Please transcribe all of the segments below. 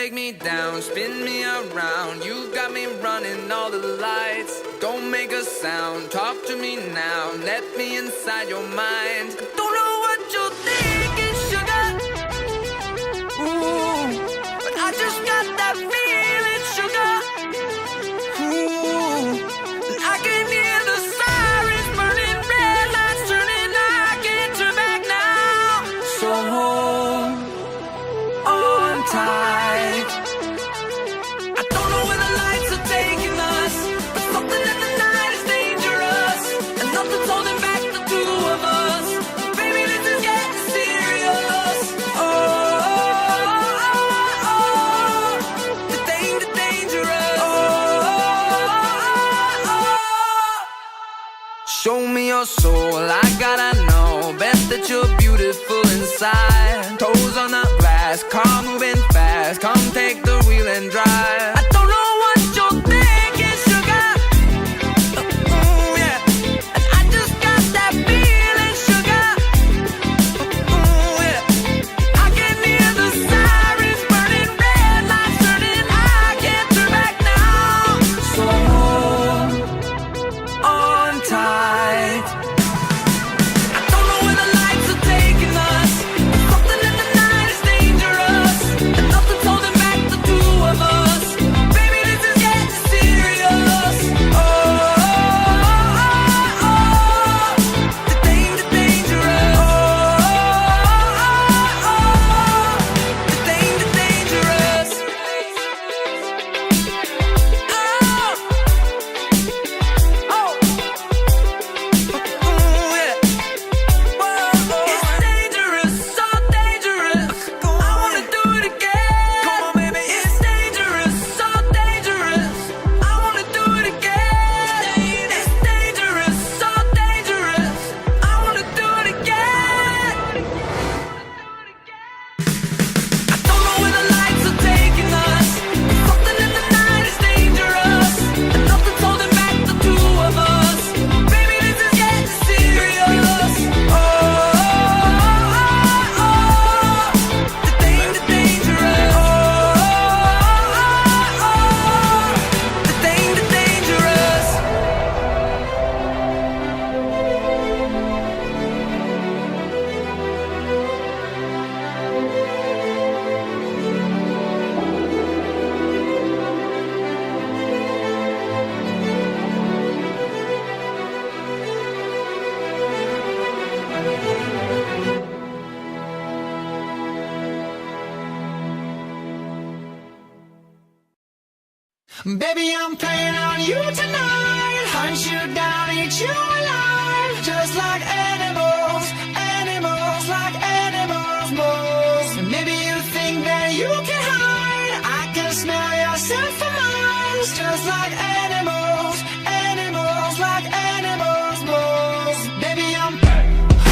take me down, spin me around. You got me running all the lights. Don't make a sound, talk to me now. Let me inside your mind. Don't know what you're thinking, sugar. Ooh, but I just got that feeling, sugar. Ooh, and I can hear the sirens burning, red lights turning. I can't turn back now. So hold on tight. I don't know where the lights are taking us, but something in the night is dangerous, and nothing's holding back the two of us. Baby, this is getting serious. Oh, the dangerous. Show me your soul, I gotta know. Bet that you're beautiful inside. Toes on the glass, car moving fast. Come take the wheel and drive. I don't know what you're thinking, sugar. Yeah. And I just got that feeling, sugar. Yeah. I can hear the sirens burning, red lights turning. I can't turn back now. So hold on tight. I don't know where the lights are taking us. Something in the night is dangerous, and nothing's holding back the two of us. Baby, this is getting serious. Oh, the dangerous. The dangerous. It's dangerous, so dangerous. I wanna do it again. Come on, baby. It's dangerous, so dangerous. I wanna do it again. It's dangerous, so dangerous. I wanna do it again. I don't know where the lights are taking us. Something in the night is dangerous, and nothing's holding back the two of us. Baby, this is getting serious. Oh, the dangerous. The dangerous. Baby, I'm playing on you tonight. Hunt you down, eat you alive. Just like animals, animals, like animals, moles. And maybe you think that you can hide. I can smell yourself for miles. Just like animals, animals, like animals, moles. Baby, I'm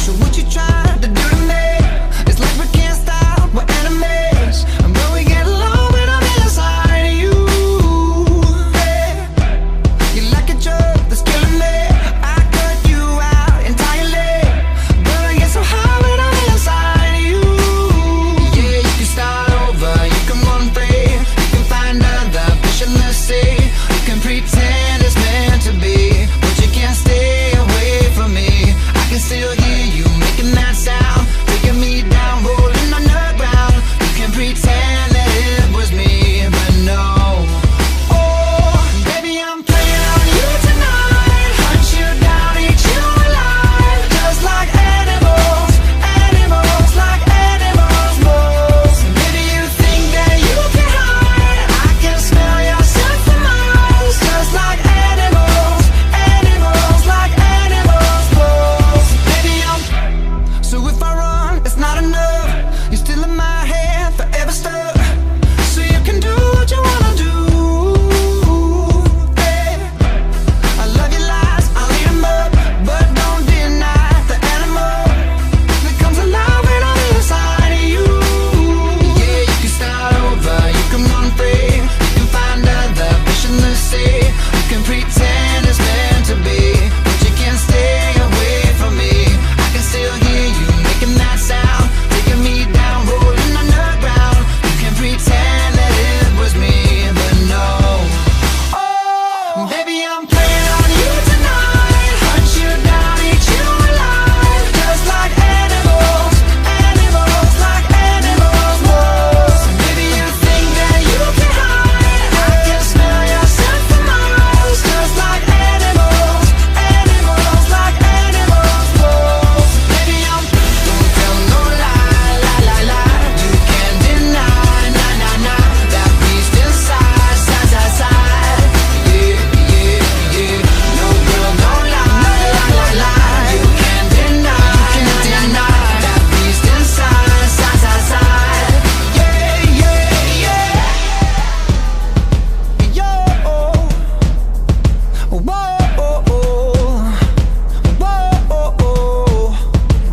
so what you trying to do to me? It's like we can't stop, we're enemies. And when we get low, when I'm inside you. You like a drug that's killing me. I cut you out entirely. Baby, I'm playing on you tonight. Hunt you down, eat you alive. Just like animals, animals like animals. Whoa. So maybe you think that you can hide. I can smell your scent for miles. Just like animals, animals like animals. Whoa. So baby, don't tell no lie, lie, lie, lie. You can't deny, nah, nah, nah. That beast inside, side, side, side. Yeah, yeah, yeah. No girl, no lie, lie, lie, lie. You can't deny, that beast inside, side, side, side. Yeah, yeah, yeah. Yo, whoa.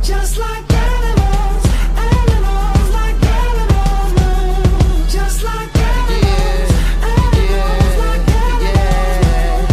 Just like animals, animals like animals move. Just like animals, animals like animals.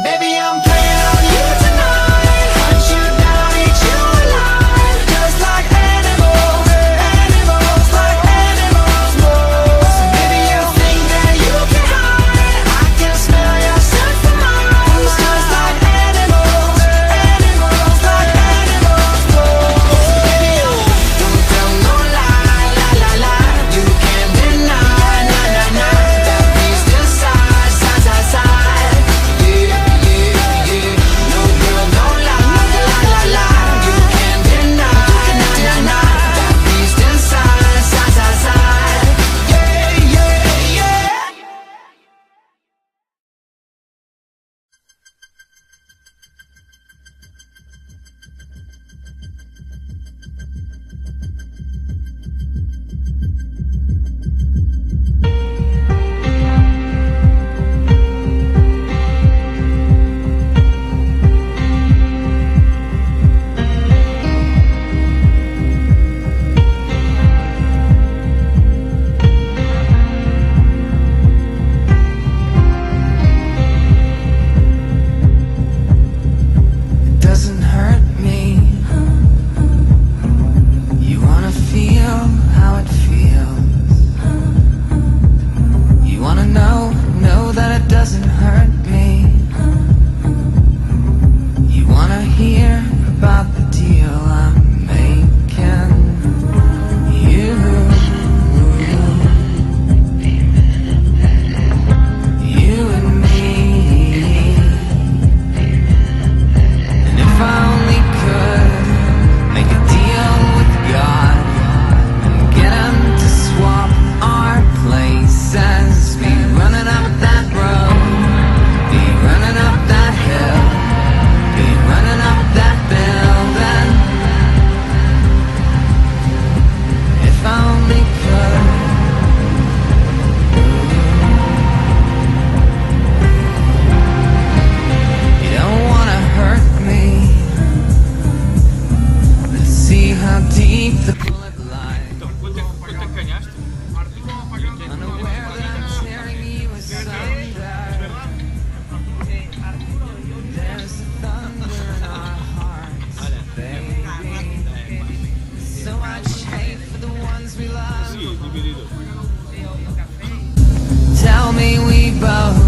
Baby, I'm playing on you tonight. Hunt you down, eat you alive. Just like animals, animals like animals move. So maybe you think that you can hide. I can smell your scent for miles. Just like animals, animals like animals move. So baby, don't tell no lie, lie, lie, lie. You can't deny, nah, nah, nah. That beast inside, side, side, side. Yeah, yeah, yeah. No girl, no lie, lie, lie, lie. You can't deny, nah, nah, nah. That beast inside, side, side, side. Yeah, yeah, yeah. It doesn't hurt me. You wanna feel how it feels. You wanna know that it doesn't hurt me. You wanna hear about the deal I'm making. You and me. And if I only could make a deal with God and get him to swap our places, be running up that road, be running up that hill, be running up that building. If I only could. You don't wanna hurt me. Let's see how deep the bullet lies. Unaware that I'm tearing you asunder. There's a thunder in our hearts, baby. So much hate for the ones we love. Tell me we both